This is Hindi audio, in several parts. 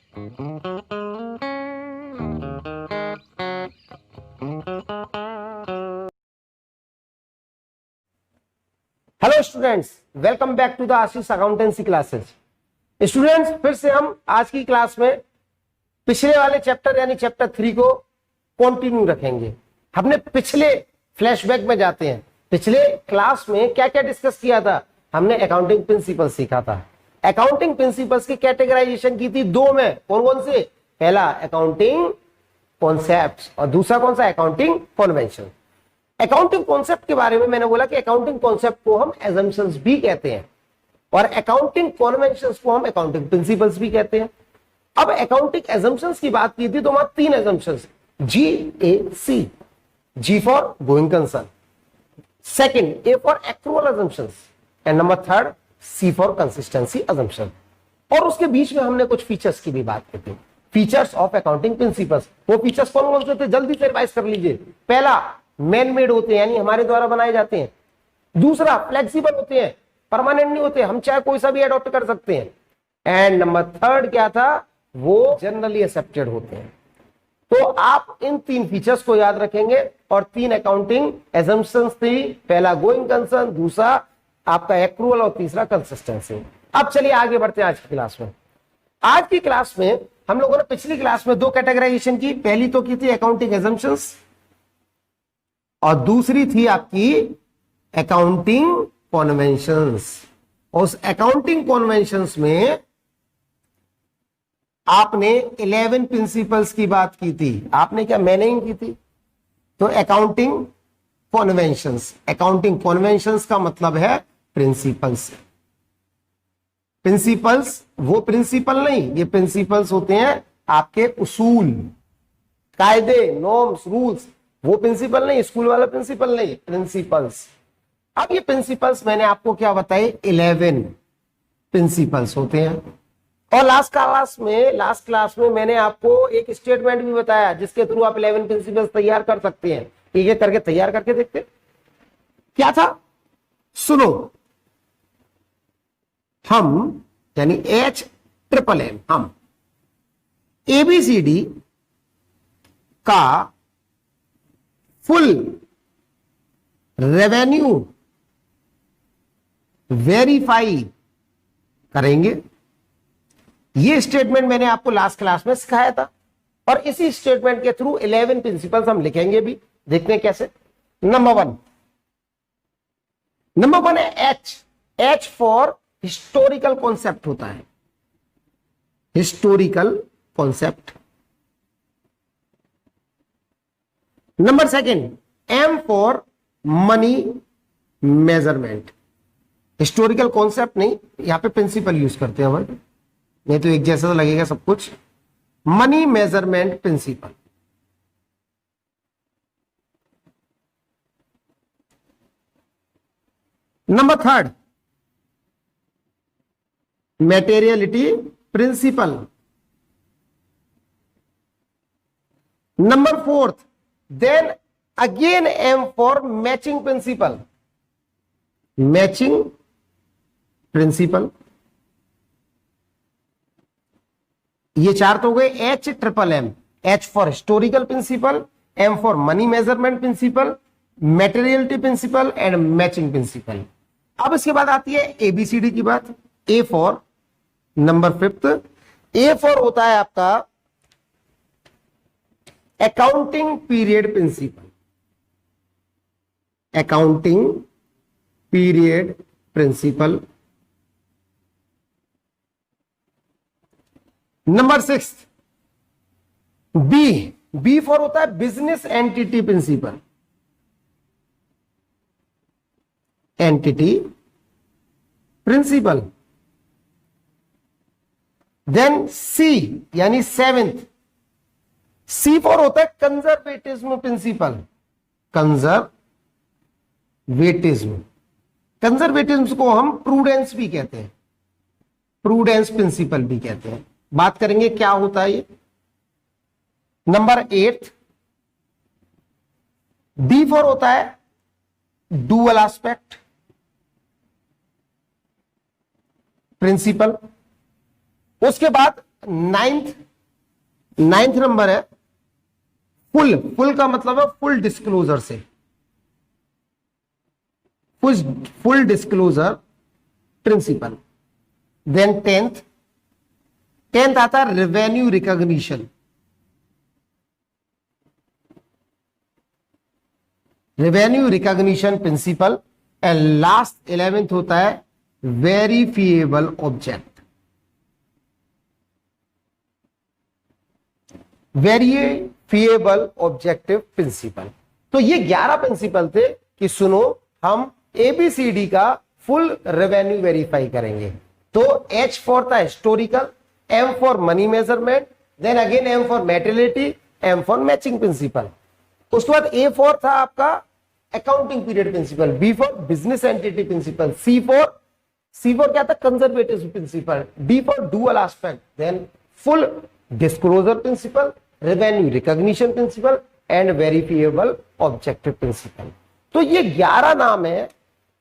Hello students, welcome back to the Ashish accountancy classes. Students, फिर से हम आज की क्लास में पिछले वाले चैप्टर यानी चैप्टर 3 को कंटिन्यू रखेंगे। हमने पिछले फ्लैशबैक में जाते हैं। पिछले क्लास में क्या क्या डिस्कस किया था? हमने अकाउंटिंग प्रिंसिपल सीखा था। अकाउंटिंग प्रिंसिपल्स की कैटेगराइजेशन की थी दो में। कौन कौन से? पहला अकाउंटिंग कॉन्सेप्ट्स और दूसरा कौन सा? Accounting convention. अकाउंटिंग कॉन्सेप्ट के बारे में मैंने बोला कि अकाउंटिंग कॉन्सेप्ट को हम एजम्पशंस भी कहते हैं और अकाउंटिंग कन्वेंशंस को हम अकाउंटिंग प्रिंसिपल्स भी कहते हैं। अब अकाउंटिंग एजम्पशंस की बात की थी तो वहां 3 assumptions, GAC, G for going concern, second A for accrual assumptions and number third C for consistency assumption. और उसके बीच में हमने कुछ फीचर्स की भी बात की थी, फीचर्स ऑफ अकाउंटिंग प्रिंसिपल्स। वो फीचर्स कौन कौन से थे? जल्दी से रिवाइज कर लीजिए। पहला, मैन मेड होते हैं यानी हमारे द्वारा बनाए जाते हैं। दूसरा, फ्लेक्सिबल होते हैं, परमानेंट नहीं होते, हम चाहे कोई सा भी अडॉप्ट कर सकते हैं। एंड नंबर थर्ड क्या था? वो जनरली एक्सेप्टेड होते हैं। तो आप इन 3 फीचर्स को याद रखेंगे और 3 अकाउंटिंग एजम्पशंस थी। पहला गोइंग कंसर्न, दूसरा आपका एक्रूअल और तीसरा कंसिस्टेंसी। अब चलिए आगे बढ़ते हैं आज की क्लास में। आज की क्लास में हम लोगों ने पिछली क्लास में 2 कैटेगराइजेशन की। पहली तो की थी अकाउंटिंग एजम्पशंस और दूसरी थी आपकी अकाउंटिंग कन्वेंशंस। उस अकाउंटिंग कन्वेंशंस में आपने 11 प्रिंसिपल्स की बात की थी। आपने क्या? मैंने ही की थी। तो अकाउंटिंग कन्वेंशंस, अकाउंटिंग कन्वेंशंस का मतलब है प्रिंसिपल्स। प्रिंसिपल्स वो प्रिंसिपल नहीं, ये प्रिंसिपल्स होते हैं आपके उसूल, कायदे, नॉर्म्स, रूल्स। वो प्रिंसिपल नहीं, स्कूल वाला प्रिंसिपल नहीं, प्रिंसिपल्स। अब ये प्रिंसिपल्स मैंने आपको क्या बताए? 11 प्रिंसिपल्स होते हैं। और लास्ट क्लास में मैंने आपको एक स्टेटमेंट भी बताया जिसके थ्रू आप 11 प्रिंसिपल्स तैयार कर सकते हैं। ठीक है, करके तैयार करके देखते क्या था। सुनो, हम यानी HMM, हम ABCD का फुल रेवेन्यू वेरीफाई करेंगे। ये स्टेटमेंट मैंने आपको लास्ट क्लास में सिखाया था और इसी स्टेटमेंट के थ्रू 11 प्रिंसिपल्स हम लिखेंगे भी। देखते हैं कैसे। नंबर वन है H फॉर हिस्टोरिकल कॉन्सेप्ट होता है, historical concept. Number second, M for money measurement. Historical concept नहीं, यहां पे प्रिंसिपल यूज करते हैं वर्ड, नहीं तो एक जैसा तो लगेगा सब कुछ। Money measurement principle. Number third, materiality principle. Number fourth, then again M for matching principle, matching principle. ये 4 तो हो गए HMM। H for historical principle, M for money measurement principle, materiality principle and matching principle. अब इसके बाद आती है ABCD की बात। A for number 5th, A for होता है आपका accounting period principle, accounting period principle. Number 6 B for होता है business entity principle, entity principle. Then C यानी 7th, सी फॉर होता है कंजर्वेटिज्म प्रिंसिपल, कंजर्वेटिज्म। कंजर्वेटिज्म को हम प्रूडेंस भी कहते हैं, प्रूडेंस प्रिंसिपल भी कहते हैं। बात करेंगे क्या होता है ये। नंबर 8 डी फॉर होता है डुअल एस्पेक्ट प्रिंसिपल। उसके बाद नाइन्थ नंबर है फुल का मतलब है फुल डिस्क्लोजर से, full disclosure principle. Then tenth आता है revenue recognition, principle. And last 11th होता है वेरीफिएबल ऑब्जेक्ट, ऑब्जेक्टिव प्रिंसिपल। तो ये 11 प्रिंसिपल थे कि सुनो हम ABCD का फुल रेवेन्यू वेरीफाई करेंगे। तो H फॉर था historical, M for money measurement, then again M for materiality, M for matching principle. उसके बाद A फॉर था आपका accounting period principle, B for business entity principle, C for क्या था conservative principle, D for dual aspect, then full disclosure principle, revenue recognition principle and verifiable objective principle. तो ये 11 नाम है।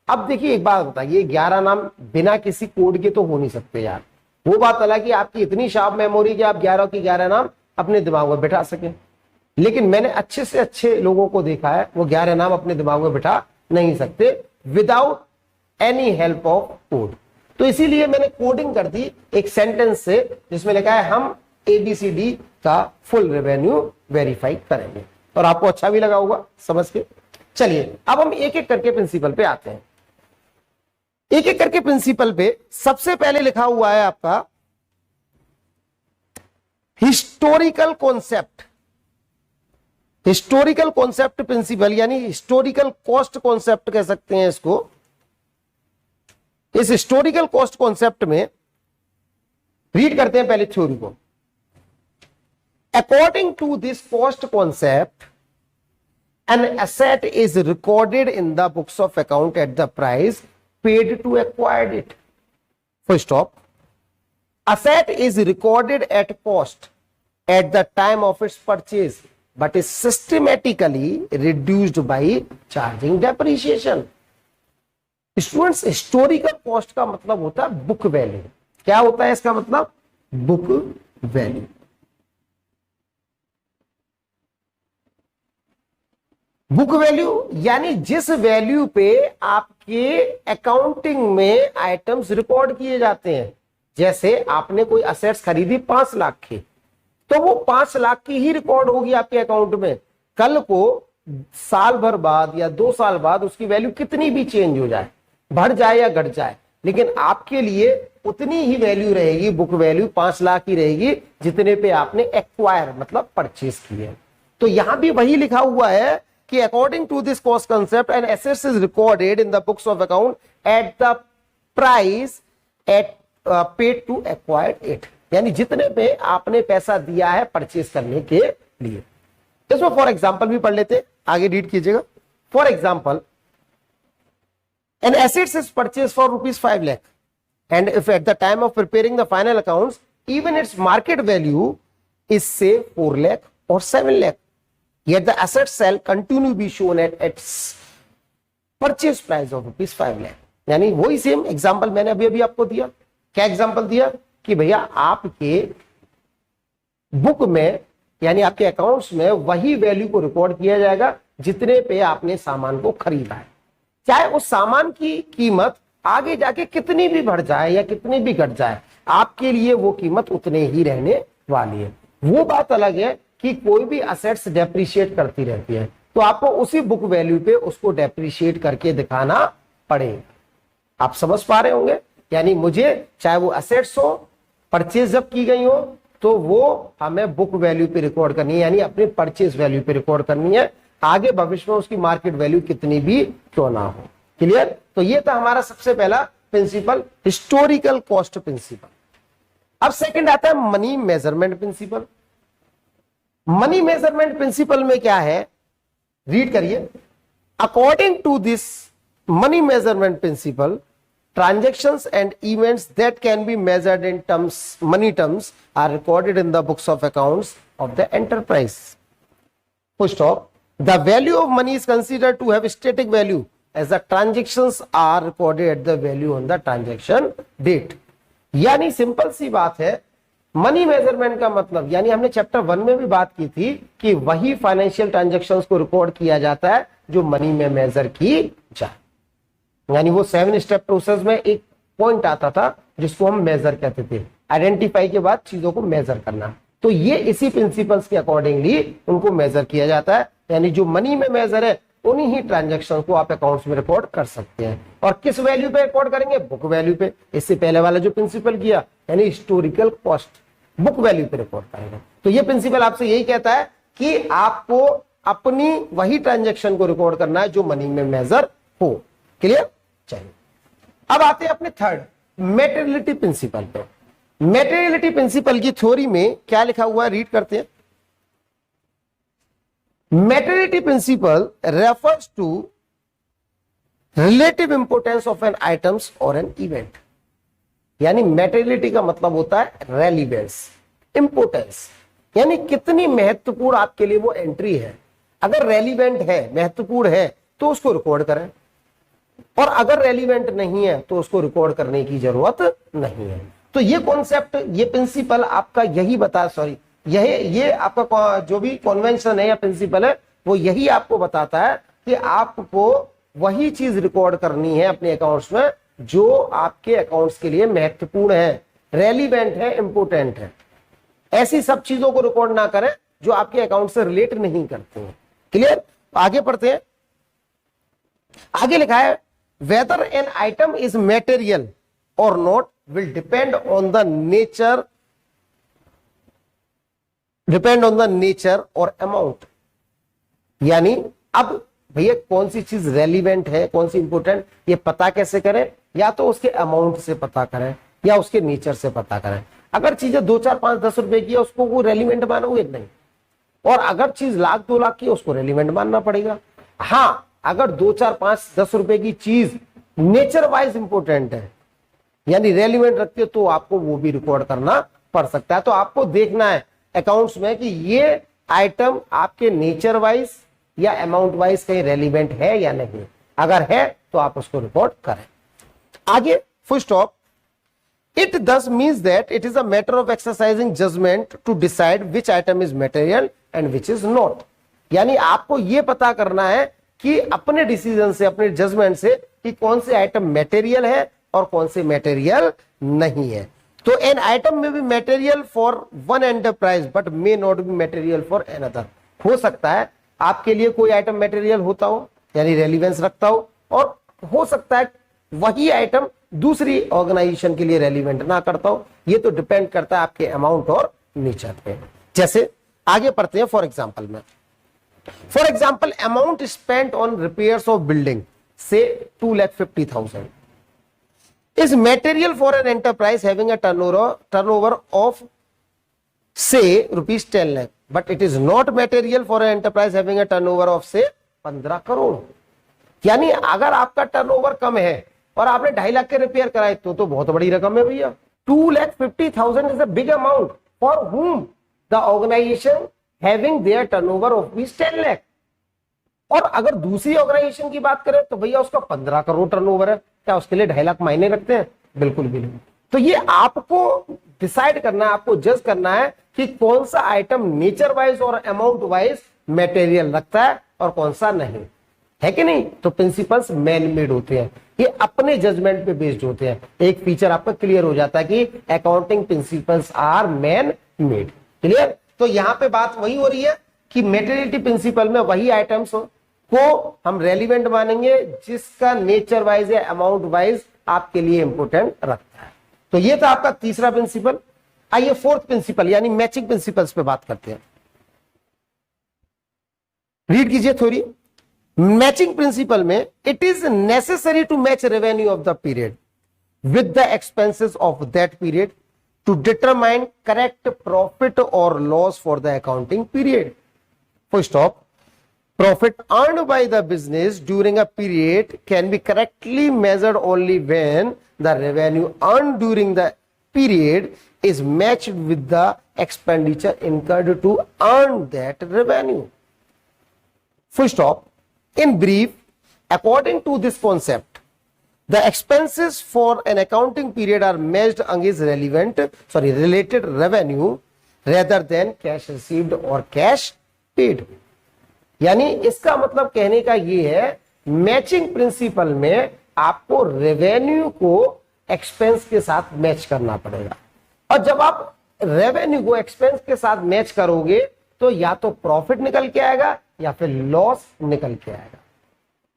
अब देखिए एक बात बताइए, ये 11 नाम बिना किसी कोड के तो हो नहीं सकते यार। वो बात अलग कि आपकी इतनी शार्प मेमोरी कि आप 11 की 11 नाम अपने दिमाग में बैठा सकें, लेकिन मैंने अच्छे से अच्छे लोगों को देखा है वो 11 नाम अपने दिमाग में बैठा नहीं सकते without any help of code. तो इसीलिए मैंने कोडिंग कर दी एक सेंटेंस से जिसमें लिखा है हम ABCD का फुल रेवेन्यू वेरीफाई करेंगे, और आपको अच्छा भी लगा होगा समझ के। चलिए अब हम एक एक करके प्रिंसिपल पे आते हैं। एक एक करके प्रिंसिपल पे सबसे पहले लिखा हुआ है आपका हिस्टोरिकल कॉन्सेप्ट, प्रिंसिपल यानी हिस्टोरिकल कॉस्ट कॉन्सेप्ट कह सकते हैं इसको। इस हिस्टोरिकल कॉस्ट कॉन्सेप्ट में रीड करते हैं पहले थ्योरी को। According to this cost concept an asset is recorded in the books of account at the price paid to acquire it. Full stop. Asset is recorded at cost at the time of its purchase, but is systematically reduced by charging depreciation. Students, historical cost का मतलब होता है बुक वैल्यू। क्या होता है इसका मतलब? Book value. बुक वैल्यू यानी जिस वैल्यू पे आपके अकाउंटिंग में आइटम्स रिकॉर्ड किए जाते हैं। जैसे आपने कोई असेट्स खरीदी 5 लाख की, तो वो 5 लाख की ही रिकॉर्ड होगी आपके अकाउंट में। कल को साल भर बाद या 2 साल बाद उसकी वैल्यू कितनी भी चेंज हो जाए, बढ़ जाए या घट जाए, लेकिन आपके लिए उतनी ही वैल्यू रहेगी, बुक वैल्यू 5 लाख ही रहेगी जितने पे आपने एक्वायर मतलब परचेज की है। तो यहां भी वही लिखा हुआ है कि according to this cost concept an assets is recorded in the books of account at the price at paid to acquired it, यानी जितने पे आपने पैसा दिया है परचेज करने के लिए। इसमें फॉर एग्जांपल भी पढ़ लेते, आगे रीड कीजिएगा। For example an assets is purchase for ₹5 lakh and if at the time of preparing the final accounts even its market value is say 4 lakh or 7 lakh, yet the asset shall continue be shown at its purchase price of ₹5 lakh। यानी वही सेम एग्जांपल मैंने अभी आपको दिया। क्या एग्जांपल दिया कि भैया आपके बुक में यानी आपके अकाउंट्स में वही वैल्यू को रिकॉर्ड किया जाएगा जितने पे आपने सामान को खरीदा है, चाहे उस सामान की कीमत आगे जाके कितनी भी बढ़ जाए या कितनी भी घट जाए, आपके लिए वो कीमत उतने ही रहने वाली है। वो बात अलग है कि कोई भी असेट्स डेप्रिशिएट करती रहती है, तो आपको उसी बुक वैल्यू पे उसको डेप्रिशिएट करके दिखाना पड़ेगा। आप समझ पा रहे होंगे? यानी मुझे चाहे वो असेट्स हो, परचेज जब की गई हो, तो वो हमें बुक वैल्यू पे रिकॉर्ड करनी है, यानी अपने परचेज वैल्यू पे रिकॉर्ड करनी है, आगे भविष्य में उसकी मार्केट वैल्यू कितनी भी क्यों ना हो। क्लियर? तो ये था हमारा सबसे पहला प्रिंसिपल, हिस्टोरिकल कॉस्ट प्रिंसिपल। अब सेकंड आता है money measurement principle. Money measurement principle में क्या है, रीड करिए। According to this money measurement principle, transactions and events that can be measured in terms money terms are recorded in the books of accounts of the enterprise. Full stop. The value of money is considered to have static value as the transactions are recorded at the value on the transaction date. यानी सिंपल सी बात है, मनी मेजरमेंट का मतलब, यानी हमने चैप्टर 1 में भी बात की थी कि वही फाइनेंशियल ट्रांजैक्शंस को रिकॉर्ड किया जाता है जो मनी में मेजर की जाए। यानी वो 7 स्टेप प्रोसेस में एक पॉइंट आता था जिसको हम मेजर कहते थे, आइडेंटिफाई के बाद चीजों को मेजर करना। तो ये इसी प्रिंसिपल्स के अकॉर्डिंगली उनको मेजर किया जाता है। यानी जो मनी में मेजर है उन्हीं ही ट्रांजैक्शन को आप अकाउंट्स में रिकॉर्ड कर सकते हैं। और किस वैल्यू पे रिकॉर्ड करेंगे? बुक वैल्यू पे। इससे पहले वाला जो प्रिंसिपल किया यानी हिस्टोरिकल कॉस्ट, बुक वैल्यू पे रिकॉर्ड करेंगे। तो ये प्रिंसिपल आपसे यही कहता है कि आपको अपनी वही ट्रांजैक्शन को रिकॉर्ड करना है जो मनी में मेजर हो। क्लियर? चलिए अब आते हैं अपने थर्ड मेटेरियलिटी प्रिंसिपल पे। मेटेरियलिटी प्रिंसिपल की थ्योरी में क्या लिखा हुआ है, रीड करते हैं। Materiality principle refers to relative importance of an items or an event। यानी मेटेरियलिटी का मतलब होता है रेलिवेंस, इंपोर्टेंस, यानी कितनी महत्वपूर्ण आपके लिए वो एंट्री है। अगर रेलिवेंट है, महत्वपूर्ण है, तो उसको रिकॉर्ड करें, और अगर रेलिवेंट नहीं है तो उसको रिकॉर्ड करने की जरूरत नहीं है। तो ये कॉन्सेप्ट, ये प्रिंसिपल आपका यही बता, सॉरी ये आपका जो भी कन्वेंशन है या प्रिंसिपल है वो यही आपको बताता है कि आपको वही चीज रिकॉर्ड करनी है अपने अकाउंट्स में जो आपके अकाउंट्स के लिए महत्वपूर्ण है, रेलिवेंट है, इंपोर्टेंट है। ऐसी सब चीजों को रिकॉर्ड ना करें जो आपके अकाउंट से रिलेट नहीं करते हैं। क्लियर? आगे पढ़ते हैं। आगे लिखा है whether an item is material or not will depend on the nature or amount. यानी अब भैया कौन सी चीज रेलिवेंट है, कौन सी इंपोर्टेंट, ये पता कैसे करें? या तो उसके अमाउंट से पता करें या उसके नेचर से पता करें। अगर चीजें 2, 4, 5, 10 रुपए की है उसको वो रेलिवेंट मानोगे नहीं, और अगर चीज 1 लाख 2 लाख की उसको रेलिवेंट मानना पड़ेगा। हाँ, अगर 2, 4, 5, 10 रुपए की चीज नेचर वाइज इंपोर्टेंट है यानी रेलिवेंट रखती है तो आपको वो भी रिकॉर्ड करना पड़ सकता है। तो आपको देखना है अकाउंट्स में कि ये आइटम आपके नेचर वाइज या अमाउंट वाइज कहीं रेलिवेंट है या नहीं। अगर है तो आप उसको रिकॉर्ड करें। आगे full stop. It thus means that it is a matter of exercising judgement to decide which item is material and which is not. यानी आपको यह पता करना है कि अपने डिसीजन से, अपने जजमेंट से कि कौन से आइटम मटेरियल है और कौन से मटेरियल नहीं है। तो an item may be material for one enterprise but may not be material for another. हो सकता है आपके लिए कोई आइटम मटेरियल होता हो यानी रेलिवेंस रखता हो, और हो सकता है वही आइटम दूसरी ऑर्गेनाइजेशन के लिए रेलिवेंट ना करता हो। ये तो डिपेंड करता है आपके अमाउंट और नेचर पे। जैसे आगे पढ़ते हैं। For example amount spent on repairs of building से 2,50,000 is material for an enterprise having a turnover of say rupees 10 lakh, but it is not material for an enterprise having a turnover of say 15 crore. यानी अगर आपका टर्नओवर कम है और आपने 2.5 लाख के रिपेयर कराए तो बहुत बड़ी रकम है भैया। 2,50,000 is a big amount for whom the organization having their turnover of rupees 10 lakh। और अगर दूसरी ऑर्गेनाइजेशन की बात करें तो भैया उसका 15 करोड़ टर्नओवर है, क्या उसके लिए 2.5 लाख मायने रखते हैं? बिल्कुल भी नहीं। तो ये आपको डिसाइड करना है, आपको जज करना है कि कौन सा आइटम नेचर वाइज और अमाउंट वाइज मटेरियल रखता है और कौन सा नहीं, है कि नहीं? तो प्रिंसिपल्स मैन मेड होते हैं, ये अपने जजमेंट पे बेस्ड होते हैं। एक फीचर आपका क्लियर हो जाता है कि accounting principles are man made. Clear? तो यहां पे बात वही हो रही है कि मेटेरियलिटी प्रिंसिपल में वही आइटम्स को हम रेलिवेंट मानेंगे जिसका नेचर वाइज या अमाउंट वाइज आपके लिए इंपोर्टेंट रखता है। तो ये था आपका तीसरा प्रिंसिपल। आइए फोर्थ प्रिंसिपल यानी मैचिंग प्रिंसिपल्स पे बात करते हैं। रीड कीजिए थ्योरी। मैचिंग प्रिंसिपल में it is necessary to match revenue of the period with the expenses of that period to determine correct profit और loss for the accounting period. Full stop. Profit earned by the business during a period can be correctly measured only when the revenue earned during the period is matched with the expenditure incurred to earn that revenue. Full stop. In brief, according to this concept, the expenses for an accounting period are matched against related revenue rather than cash received or cash paid. यानी इसका मतलब कहने का ये है, मैचिंग प्रिंसिपल में आपको रेवेन्यू को एक्सपेंस के साथ मैच करना पड़ेगा, और जब आप रेवेन्यू को एक्सपेंस के साथ मैच करोगे तो या तो प्रॉफिट निकल के आएगा या फिर लॉस निकल के आएगा।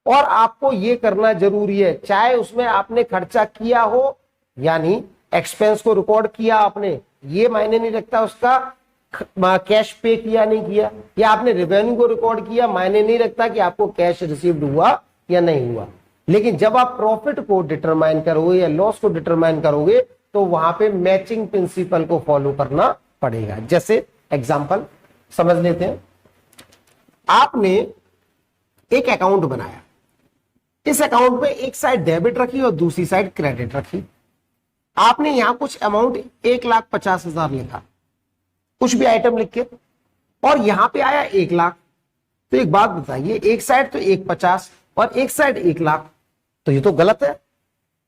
और आपको ये करना जरूरी है, चाहे उसमें आपने खर्चा किया हो, यानी एक्सपेंस को रिकॉर्ड किया आपने, ये मायने नहीं रखता उसका कैश पे किया नहीं किया, या आपने रेवेन्यू को रिकॉर्ड किया, मायने नहीं रखता कि आपको कैश रिसीव्ड हुआ या नहीं हुआ। लेकिन जब आप प्रॉफिट को डिटरमाइन करोगे या लॉस को डिटरमाइन करोगे तो वहां पे मैचिंग प्रिंसिपल को फॉलो करना पड़ेगा। जैसे एग्जांपल समझ लेते हैं, आपने एक अकाउंट बनाया, इस अकाउंट में एक साइड डेबिट रखी और दूसरी साइड क्रेडिट रखी। आपने यहां कुछ अमाउंट 1,50,000 लिखा, कुछ भी आइटम लिख के, और यहां पे आया 1 लाख। तो एक बात बताइए, एक साइड तो 1,50,000 और एक साइड 1 लाख, तो ये तो गलत है।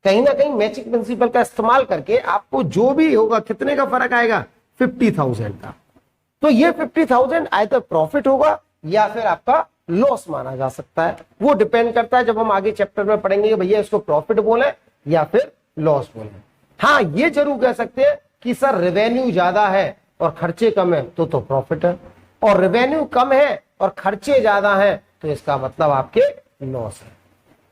कहीं ना कहीं मैचिंग प्रिंसिपल का इस्तेमाल करके आपको जो भी होगा, कितने का फर्क आएगा, 50,000 का। तो ये 50,000 आइदर प्रॉफिट होगा या फिर आपका लॉस माना जा सकता है। वो डिपेंड करता है, जब हम आगे चैप्टर में पढ़ेंगे कि भैया इसको प्रॉफिट बोले या फिर लॉस बोले। हाँ, ये जरूर कह सकते हैं कि सर रेवेन्यू ज्यादा है और खर्चे कम है तो प्रॉफिट है, और रेवेन्यू कम है और खर्चे ज्यादा है तो इसका मतलब आपके लॉस है।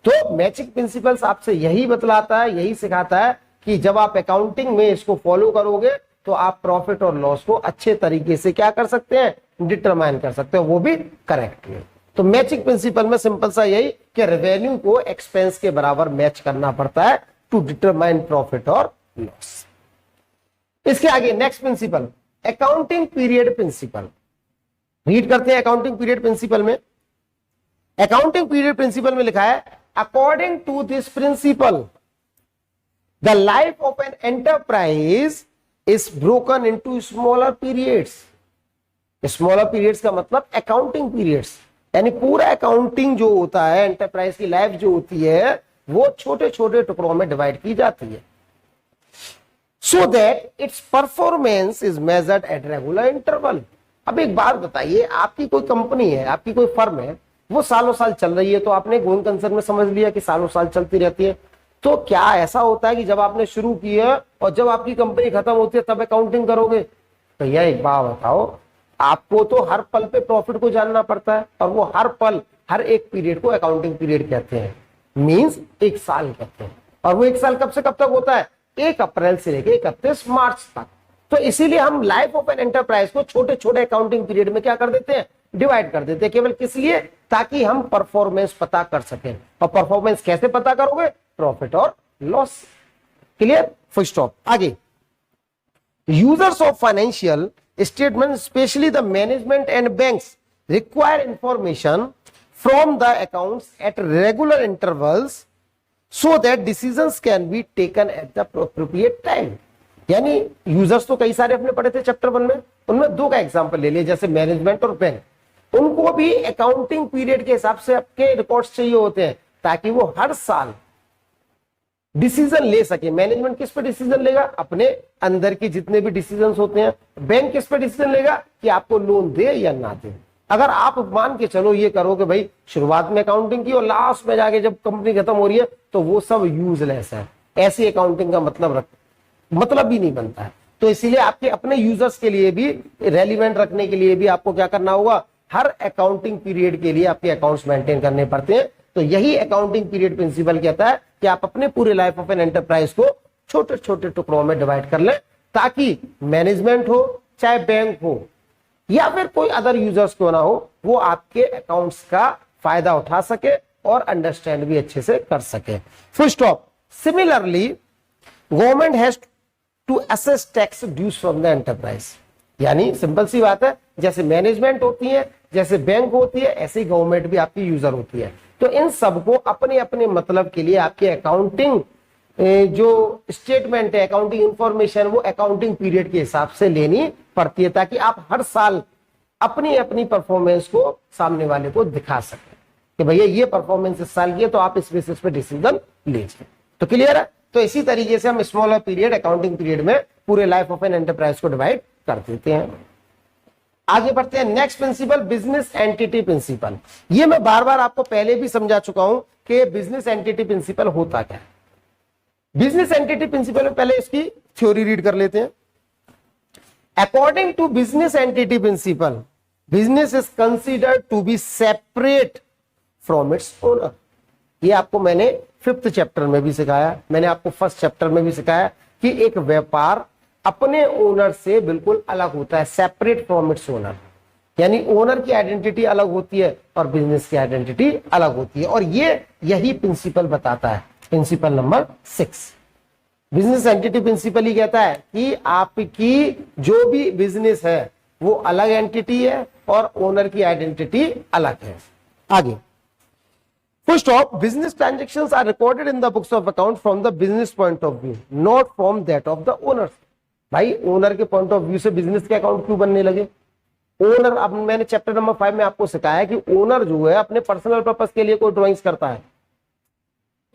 तो मैचिंग प्रिंसिपल्स आपसे यही बतलाता है, यही सिखाता है कि जब आप अकाउंटिंग में इसको फॉलो करोगे तो आप प्रॉफिट और लॉस को अच्छे तरीके से क्या कर सकते हैं, डिटरमाइन कर सकते हो, वो भी करेक्टली। तो मैचिंग प्रिंसिपल में सिंपल सा यही कि रेवेन्यू को एक्सपेंस के बराबर मैच करना पड़ता है टू डिटरमाइन प्रॉफिट और लॉस। इसके आगे next principle, accounting period principle. Read करते हैं अकाउंटिंग पीरियड प्रिंसिपल में। अकाउंटिंग पीरियड प्रिंसिपल में लिखा है, according to this principle the life of an enterprise is broken into smaller periods. Smaller periods का मतलब अकाउंटिंग पीरियड्स, यानी पूरा अकाउंटिंग जो होता है, एंटरप्राइज की लाइफ जो होती है, वो छोटे छोटे टुकड़ों में डिवाइड की जाती है, so that its performance is measured at regular interval। अब एक बात बताइए, आपकी कोई कंपनी है, आपकी कोई फर्म है, वो सालों साल चल रही है, तो आपने गोइंग कंसर्न में समझ लिया कि सालों साल चलती रहती है। तो क्या ऐसा होता है कि जब आपने शुरू किया और जब आपकी कंपनी खत्म होती है तब अकाउंटिंग करोगे? तो यह एक बात बताओ, आपको तो हर पल पे प्रॉफिट को जानना पड़ता है, और वो हर पल, हर एक पीरियड को अकाउंटिंग पीरियड कहते हैं, मींस एक साल कहते हैं। और वो एक साल कब से कब तक होता है? 1 अप्रैल से लेकर 31 मार्च तक। तो इसीलिए हम लाइफ ऑफ एन एंटरप्राइज को छोटे छोटे अकाउंटिंग पीरियड में क्या कर देते हैं, डिवाइड कर देते हैं, केवल किस लिए? ताकि हम परफॉर्मेंस पता कर सकें। और परफॉर्मेंस कैसे पता करोगे? प्रॉफिट और लॉस। क्लियर? Full stop. आगे, users of financial statement specially the management and banks require information from the accounts at regular intervals so that decisions can be taken at the appropriate time। यानी यूजर्स तो कई सारे अपने पढ़े थे चैप्टर 1 में, उनमें 2 का एग्जांपल ले लिया, जैसे मैनेजमेंट और बैंक। उनको भी अकाउंटिंग पीरियड के हिसाब से आपके रिकॉर्ड्स चाहिए होते हैं, ताकि वो हर साल डिसीजन ले सके। मैनेजमेंट किस पे डिसीजन लेगा? अपने अंदर के जितने भी डिसीजंस होते हैं। बैंक किस पे डिसीजन लेगा? कि आपको लोन दे या ना दे। अगर आप मान के चलो ये करो कि भाई शुरुआत में अकाउंटिंग की और लास्ट में जाके जब कंपनी खत्म हो रही है, तो वो सब यूजलेस है। ऐसी अकाउंटिंग का मतलब भी नहीं बनता है। तो इसीलिए आपके अपने यूजर्स के लिए भी रेलिवेंट रखने के लिए भी आपको क्या करना होगा, हर अकाउंटिंग पीरियड के लिए आपके अकाउंट्स मेंटेन करने पड़ते हैं। तो यही अकाउंटिंग पीरियड प्रिंसिपल कहता है कि आप अपने पूरे लाइफ ऑफ एन एंटरप्राइज को छोटे छोटे टुकड़ों में डिवाइड कर ले, ताकि मैनेजमेंट हो, चाहे बैंक हो, या फिर कोई अदर यूजर्स क्यों ना हो, वो आपके अकाउंट्स का फायदा उठा सके और अंडरस्टैंड भी अच्छे से कर सके। Full stop. Similarly government has to assess tax dues from the enterprise. यानी सिंपल सी बात है, जैसे मैनेजमेंट होती है, जैसे बैंक होती है, ऐसे ही गवर्नमेंट भी आपकी यूजर होती है। तो इन सबको अपने अपने मतलब के लिए आपके अकाउंटिंग जो स्टेटमेंट है, अकाउंटिंग इंफॉर्मेशन, वो अकाउंटिंग पीरियड के हिसाब से लेनी पड़ती है, ताकि आप हर साल अपनी अपनी परफॉर्मेंस को सामने वाले को दिखा सकें कि भैया ये परफॉर्मेंस इस साल की है, तो आप इस बेसिस पे डिसीजन लीजिए। तो क्लियर है। तो इसी तरीके से हम स्मॉलर पीरियड अकाउंटिंग पीरियड में पूरे लाइफ ऑफ एन एंटरप्राइज को डिवाइड कर देते हैं। आगे बढ़ते हैं। Next principle, business entity principle. ये मैं बार बार आपको पहले भी समझा चुका हूं कि बिजनेस एंटिटी प्रिंसिपल होता क्या है। बिजनेस एंटिटी प्रिंसिपल में पहले इसकी थ्योरी रीड कर लेते हैं। According to business entity principle, business is considered to be separate from its owner. ये आपको मैंने 5th चैप्टर में भी सिखाया, मैंने आपको 1st चैप्टर में भी सिखाया कि एक व्यापार अपने ओनर से बिल्कुल अलग होता है, सेपरेट फ्रॉम इट्स ओनर। यानी ओनर की आइडेंटिटी अलग होती है और बिजनेस की आइडेंटिटी अलग होती है। और यही प्रिंसिपल बताता है, principle number 6। Business entity principle ही कहता है कि आपकी जो भी बिजनेस है वो अलग एंटिटी है और ओनर की आइडेंटिटी अलग है। आगे, full stop, business transactions are recorded in the books of account from the business point of view, not from that of the owners. भाई ओनर के पॉइंट ऑफ व्यू से बिजनेस के अकाउंट क्यों बनने लगे? ओनर, अब मैंने चैप्टर नंबर 5 में आपको सिखाया कि ओनर जो है अपने पर्सनल पर्पस के लिए कोई ड्राइंग्स करता है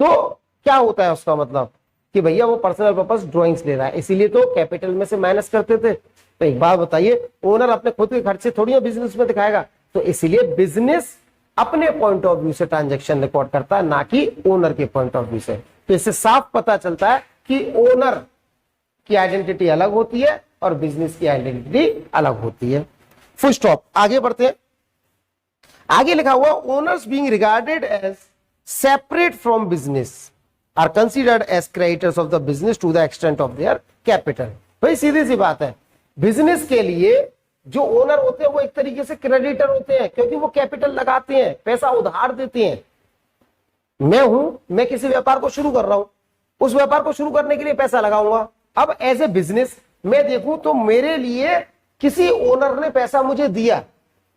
तो क्या होता है उसका मतलब कि भैया वो पर्सनल पर्पस ड्राइंग्स ले रहा है, इसीलिए तो कैपिटल में से माइनस करते थे। तो एक बात बताइए, ओनर अपने खुद के खर्चे थोड़ी बिजनेस में दिखाएगा, तो इसीलिए बिजनेस अपने पॉइंट ऑफ व्यू से ट्रांजैक्शन रिकॉर्ड करता है, ना कि ओनर के पॉइंट ऑफ व्यू से। तो इससे साफ पता चलता है कि ओनर की आइडेंटिटी अलग होती है और बिजनेस की आइडेंटिटी अलग होती है। Full stop. आगे बढ़ते हैं। आगे लिखा हुआ, owners being regarded as separate from business are considered as creditors of the business to the extent of their capital. भाई सीधी सी बात है, बिजनेस के लिए जो ओनर होते हैं वो एक तरीके से क्रेडिटर होते हैं, क्योंकि वो कैपिटल लगाते हैं, पैसा उधार देते हैं। मैं किसी व्यापार को शुरू कर रहा हूं, उस व्यापार को शुरू करने के लिए पैसा लगाऊंगा। अब एज ए बिजनेस मैं देखूं तो मेरे लिए किसी ओनर ने पैसा मुझे दिया,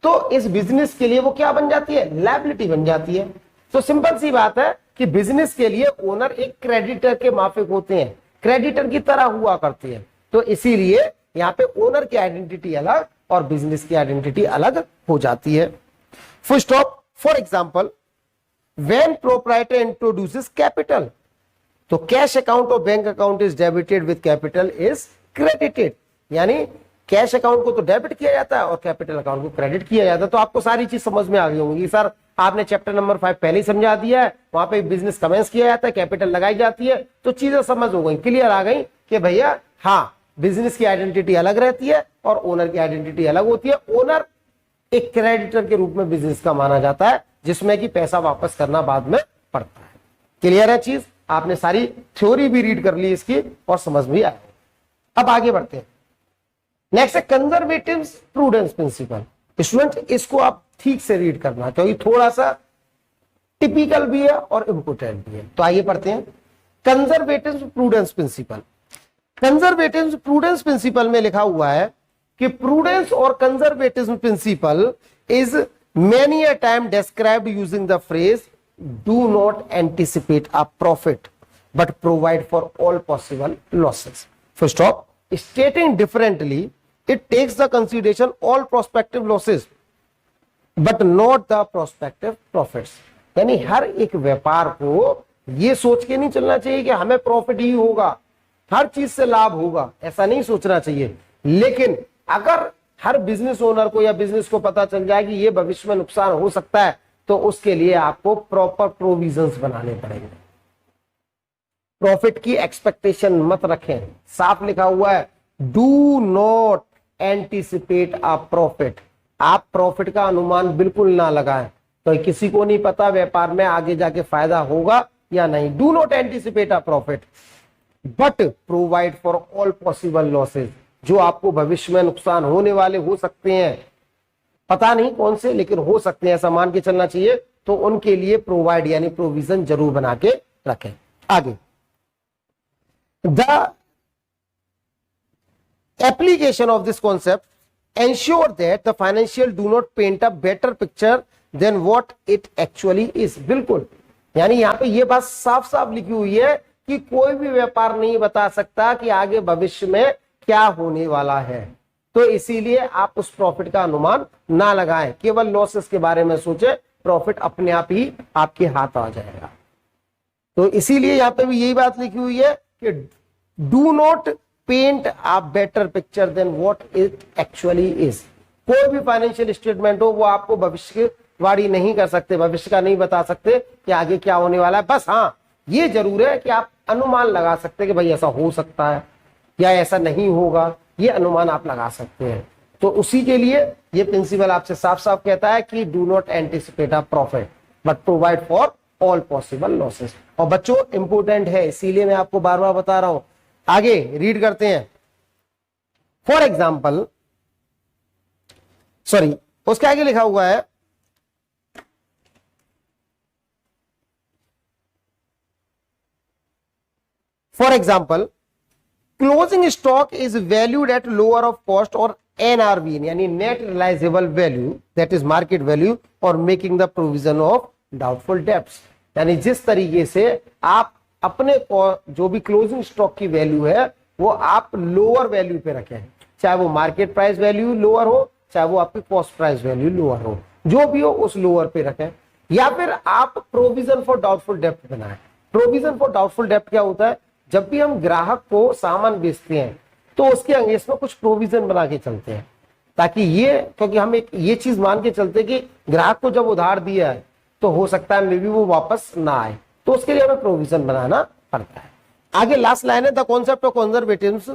तो इस बिजनेस के लिए वो क्या बन जाती है? लायबिलिटी बन जाती है। तो सिंपल सी बात है कि बिजनेस के लिए ओनर एक क्रेडिटर के माफिक होते हैं, क्रेडिटर की तरह हुआ करते हैं। तो इसीलिए यहां पे ओनर की आइडेंटिटी अलग और बिजनेस की आइडेंटिटी अलग हो जाती है। Full stop. For example, when proprietor introduces capital, तो कैश अकाउंट और bank account is debited with capital is credited. यानी कैश अकाउंट को तो डेबिट किया जाता है और कैपिटल अकाउंट को क्रेडिट किया जाता है। तो आपको सारी चीज समझ में आ गई होंगी। सर आपने चैप्टर नंबर 5 पहले ही समझा दिया है, वहां पे बिजनेस कमेंस किया जाता है, कैपिटल लगाई जाती है, तो चीजें समझ हो गई, क्लियर आ गई कि भैया हाँ, बिजनेस की आइडेंटिटी अलग रहती है और ओनर की आइडेंटिटी अलग होती है। ओनर एक क्रेडिटर के रूप में बिजनेस का माना जाता है, जिसमें कि पैसा वापस करना बाद में पड़ता है। क्लियर है चीज? आपने सारी थ्योरी भी रीड कर ली इसकी और समझ भी आया। अब आगे बढ़ते हैं। नेक्स्ट है कंजर्वेटिव प्रूडेंस प्रिंसिपल। स्टूडेंट इसको आप ठीक से रीड करना, क्योंकि थोड़ा सा टिपिकल भी है और इंपोर्टेंट भी है। तो आइए पढ़ते हैं। Conservative prudence principle. Conservative prudence principle में लिखा हुआ है कि प्रूडेंस और conservative principle is many a time described using the phrase do not anticipate a profit but provide for all possible losses. Full stop. Stating differently, it takes the consideration all prospective losses but not the prospective profits। यानी हर एक व्यापार को ये सोच के नहीं चलना चाहिए कि हमें प्रॉफिट ही होगा, हर चीज से लाभ होगा, ऐसा नहीं सोचना चाहिए। लेकिन अगर हर बिजनेस ओनर को या बिजनेस को पता चल जाए कि ये भविष्य में नुकसान हो सकता है, तो उसके लिए आपको प्रॉपर प्रोविजंस बनाने पड़ेंगे। प्रॉफिट की एक्सपेक्टेशन मत रखें। साफ लिखा हुआ है do not anticipate a profit. आप प्रॉफिट का अनुमान बिल्कुल ना लगाएं, तो किसी को नहीं पता व्यापार में आगे जाके फायदा होगा या नहीं। Do not anticipate a profit but provide for all possible losses. जो आपको भविष्य में नुकसान होने वाले हो सकते हैं, पता नहीं कौन से, लेकिन हो सकते हैं, ऐसा मान के चलना चाहिए। तो उनके लिए प्रोवाइड यानी प्रोविजन जरूर बना के रखें। आगे, the application of this concept ensure that the financial do not paint a better picture than what it actually is। बिल्कुल, यानी यहां पे ये बात साफ साफ लिखी हुई है कि कोई भी व्यापार नहीं बता सकता कि आगे भविष्य में क्या होने वाला है। तो इसीलिए आप उस प्रॉफिट का अनुमान ना लगाएं, केवल लॉसेस के बारे में सोचे, प्रॉफिट अपने आप ही आपके हाथ आ जाएगा। तो इसीलिए यहां पे भी यही बात लिखी हुई है कि do not paint a better picture than what it actually is. कोई भी फाइनेंशियल स्टेटमेंट हो वो आपको भविष्यवाणी नहीं कर सकते, भविष्य का नहीं बता सकते कि आगे क्या होने वाला है। बस हाँ, ये जरूर है कि आप अनुमान लगा सकते हैं कि भाई ऐसा हो सकता है या ऐसा नहीं होगा, ये अनुमान आप लगा सकते हैं। तो उसी के लिए ये प्रिंसिपल आपसे साफ साफ कहता है कि do not anticipate a profit but provide for all possible losses. और बच्चों इंपोर्टेंट है, इसीलिए मैं आपको बार बार बता रहा हूं। आगे रीड करते हैं। फॉर एग्जाम्पल, सॉरी, उसके आगे लिखा हुआ है for example closing stock is valued at lower of cost or NRV यानी net realisable value that is market value और making the provision of doubtful debts. यानी जिस तरीके से आप अपने जो भी क्लोजिंग स्टॉक की वैल्यू है वो आप लोअर वैल्यू पे रखें, चाहे वो मार्केट प्राइस वैल्यू लोअर हो, चाहे वो आपकी कॉस्ट प्राइस वैल्यू लोअर हो, जो भी हो उस लोअर पे रखें। या फिर आप प्रोविजन फॉर डाउटफुल डेब्ट बनाएं। प्रोविजन फॉर डाउटफुल डेब्ट क्या होता है? जब भी हम ग्राहक को सामान बेचते हैं तो उसके अगेंस्ट में कुछ प्रोविजन बना के चलते हैं, ताकि क्योंकि हम एक ये चीज मान के चलते कि ग्राहक को जब उधार दिया है तो हो सकता है मे बी वो वापस ना आए, तो उसके लिए हमें प्रोविजन बनाना पड़ता है। आगे लास्ट लाइन है, the concept of conservatives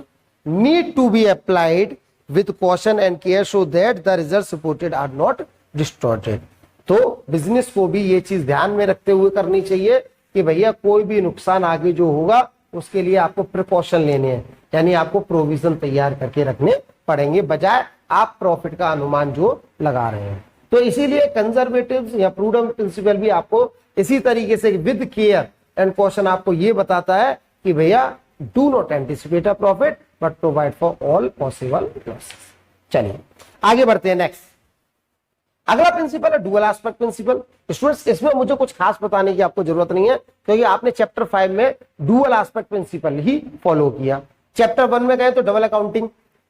need to be applied with caution and care so that the result supported are not distorted. तो बिजनेस को भी ये चीज ध्यान में रखते हुए करनी चाहिए कि भैया कोई भी नुकसान आगे जो होगा उसके लिए आपको प्रिकॉशन लेने हैं, यानी आपको प्रोविजन तैयार करके रखने पड़ेंगे, बजाय आप प्रॉफिट का अनुमान जो लगा रहे हैं। तो इसीलिए कंजर्वेटिव या प्रूडेंट प्रिंसिपल भी आपको इसी तरीके से विद केयर एंड कॉशन आपको ये बताता है कि भैया do not anticipate a profit but provide for all possible losses. चलिए आगे बढ़ते हैं। नेक्स्ट अगला प्रिंसिपल है डुअल एस्पेक्ट प्रिंसिपल। स्टूडेंट्स इसमें मुझे कुछ खास बताने की आपको जरूरत नहीं है, क्योंकि आपने चैप्टर 5 में डुअल एस्पेक्ट प्रिंसिपल ही फॉलो किया। चैप्टर 1 में गए तो डबल अकाउंटिंग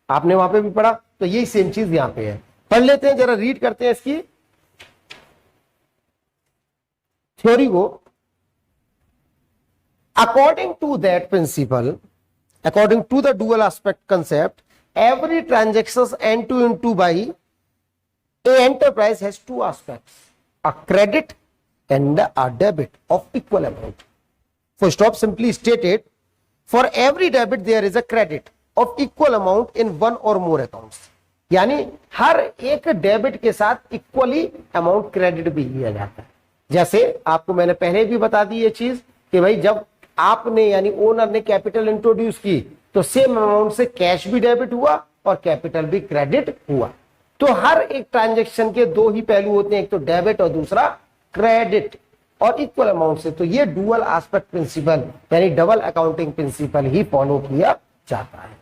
आपने वहां पे भी पढ़ा, तो यही सेम चीज यहां पे है। पढ़ लेते हैं, जरा रीड करते हैं इसकी थ्योरी को। According to that principle, according to the dual aspect concept, every transaction entered into by a enterprise has two aspects, a credit and a debit of equal amount. For stop, simply stated, for every debit there is a credit of equal amount in one or more accounts. यानी हर एक डेबिट के साथ इक्वली अमाउंट क्रेडिट भी किया जाता है। जैसे आपको मैंने पहले भी बता दी ये चीज कि भाई जब आपने यानी ओनर ने कैपिटल इंट्रोड्यूस की तो सेम अमाउंट से कैश भी डेबिट हुआ और कैपिटल भी क्रेडिट हुआ। तो हर एक ट्रांजैक्शन के दो ही पहलू होते हैं, एक तो डेबिट और दूसरा क्रेडिट, और इक्वल अमाउंट से। तो ये डुअल एस्पेक्ट प्रिंसिपल यानी डबल अकाउंटिंग प्रिंसिपल ही फॉलो किया जाता है।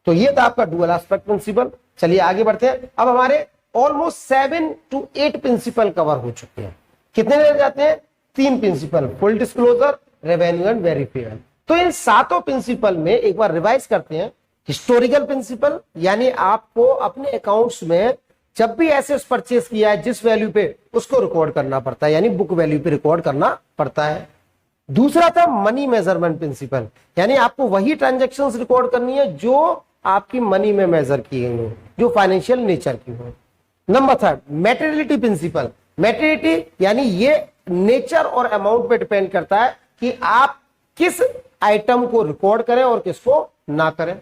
तो ये था आपका डुअल एस्पेक्ट प्रिंसिपल। चलिए आगे बढ़ते हैं। अब हमारे ऑलमोस्ट 7 to 8 प्रिंसिपल कवर हो चुके हैं। कितने रह जाते हैं? 3 principle, full disclosure, revenue and verification. तो इन सातों प्रिंसिपल में एक बार रिवाइज करते हैं। हिस्टोरिकल प्रिंसिपल यानी आपको अपने अकाउंट्स में जब भी एसेट्स परचेस किया है जिस वैल्यू पे उसको रिकॉर्ड करना पड़ता है, यानी बुक वैल्यू पे रिकॉर्ड करना पड़ता है। दूसरा था मनी मेजरमेंट प्रिंसिपल, यानी आपको वही ट्रांजैक्शंस रिकॉर्ड करनी है जो आपकी मनी में मेजर की गई हो, जो फाइनेंशियल नेचर की हो। Number 3 मैटेरियलिटी principal. मैटेरियलिटी यानी ये नेचर और अमाउंट पे डिपेंड करता है कि आप किस आइटम को रिकॉर्ड करें और किसको ना करें।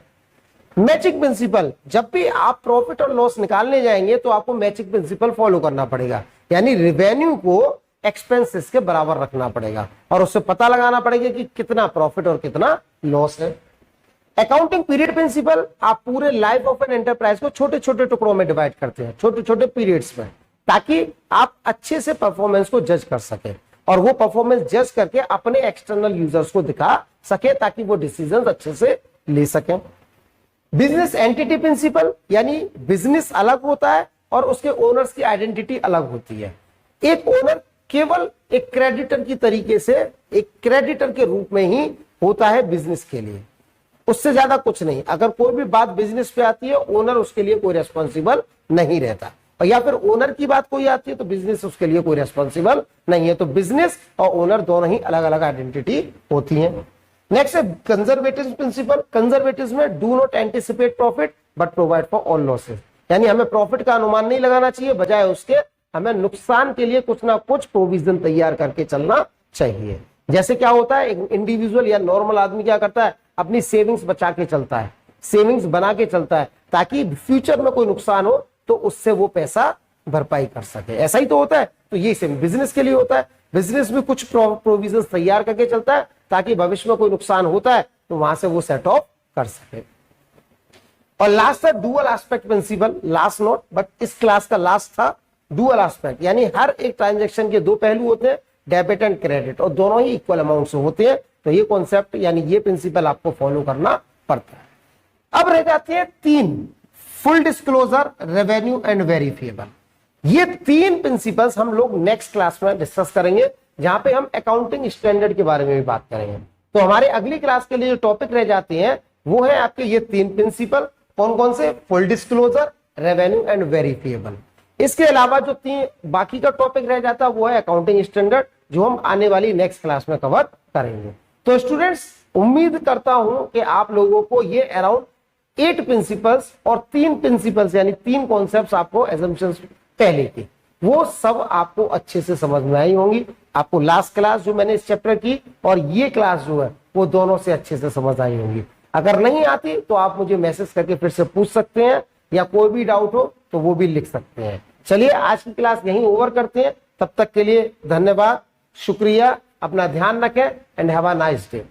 मैचिंग प्रिंसिपल, जब भी आप प्रॉफिट और लॉस निकालने जाएंगे तो आपको मैचिंग प्रिंसिपल फॉलो करना पड़ेगा, यानी रिवेन्यू को एक्सपेंसेस के बराबर रखना पड़ेगा और उससे पता लगाना पड़ेगा कि कितना प्रॉफिट और कितना लॉस है। अकाउंटिंग पीरियड प्रिंसिपल, आप पूरे लाइफ ऑफ एन एंटरप्राइज को छोटे छोटे टुकड़ों में डिवाइड करते हैं, छोटे छोटे पीरियड्स में, ताकि आप अच्छे से परफॉर्मेंस को जज कर सके और वो परफॉर्मेंस जज करके अपने एक्सटर्नल यूजर्स को दिखा सके ताकि वो डिसीजंस अच्छे से ले सकें। बिजनेस एंटिटी प्रिंसिपल, यानी बिजनेस अलग होता है और उसके ओनर्स की आइडेंटिटी अलग होती है। एक ओनर केवल एक क्रेडिटर की तरीके से, एक क्रेडिटर के रूप में ही होता है बिजनेस के लिए, उससे ज्यादा कुछ नहीं। अगर कोई भी बात बिजनेस पे आती है ओनर उसके लिए कोई रेस्पॉन्सिबल नहीं रहता। और या फिर ओनर की बात कोई आती है तो बिजनेस उसके लिए कोई रेस्पॉन्सिबल नहीं है। तो बिजनेस और ओनर दोनों ही अलग अलग आइडेंटिटी होती है। नेक्स्ट है कंजर्वेटिव प्रिंसिपल। कंजर्वेटिव में do not anticipate profit but provide for all losses, यानी हमें प्रॉफिट का अनुमान नहीं लगाना चाहिए, बजाय उसके हमें नुकसान के लिए कुछ ना कुछ प्रोविजन तैयार करके चलना चाहिए। जैसे क्या होता है, एक इंडिविजुअल या नॉर्मल आदमी क्या करता है, अपनी सेविंग्स बचा के चलता है, सेविंग्स बना के चलता है, ताकि फ्यूचर में कोई नुकसान हो तो उससे वो पैसा भरपाई कर सके। ऐसा ही तो होता है। तो ये सेम बिजनेस के लिए होता है। बिजनेस में कुछ प्रोविजन तैयार करके चलता है ताकि भविष्य में कोई नुकसान होता है तो वहां से वो सेट ऑफ कर सके। और लास्ट है dual aspect principle. Last note, but इस क्लास का लास्ट था डुअल एस्पेक्ट, यानी हर एक ट्रांजैक्शन के दो पहलू होते हैं, डेबिट एंड क्रेडिट, और दोनों ही इक्वल अमाउंट से होते हैं। तो ये कॉन्सेप्ट यानी ये प्रिंसिपल आपको फॉलो करना पड़ता है। अब रह जाते हैं तीन, full disclosure, revenue and verifiable. ये तीन प्रिंसिपल्स हम लोग नेक्स्ट क्लास में डिस्कस करेंगे, जहां पे हम अकाउंटिंग स्टैंडर्ड के बारे में भी बात करेंगे। तो हमारे अगली क्लास के लिए जो टॉपिक रह जाते हैं वो है आपके ये तीन प्रिंसिपल। कौन कौन से? Full disclosure, revenue and verifiable. इसके अलावा जो तीन बाकी का टॉपिक रह जाता है वो है अकाउंटिंग स्टैंडर्ड, जो हम आने वाली नेक्स्ट क्लास में कवर करेंगे। तो स्टूडेंट्स, उम्मीद करता हूं कि आप लोगों को ये अराउंड 8 प्रिंसिपल्स और 3 प्रिंसिपल्स यानी 3 कॉन्सेप्ट्स आपको एजम्पशंस पहले की वो सब आपको अच्छे से समझ में आई होंगी। आपको लास्ट क्लास जो मैंने इस चैप्टर की और ये क्लास जो है वो दोनों से अच्छे से समझ आई होंगी। अगर नहीं आती तो आप मुझे मैसेज करके फिर से पूछ सकते हैं, या कोई भी डाउट हो तो वो भी लिख सकते हैं। चलिए आज की क्लास यहीं ओवर करते हैं। तब तक के लिए धन्यवाद, शुक्रिया, अपना ध्यान रखें and have a nice day.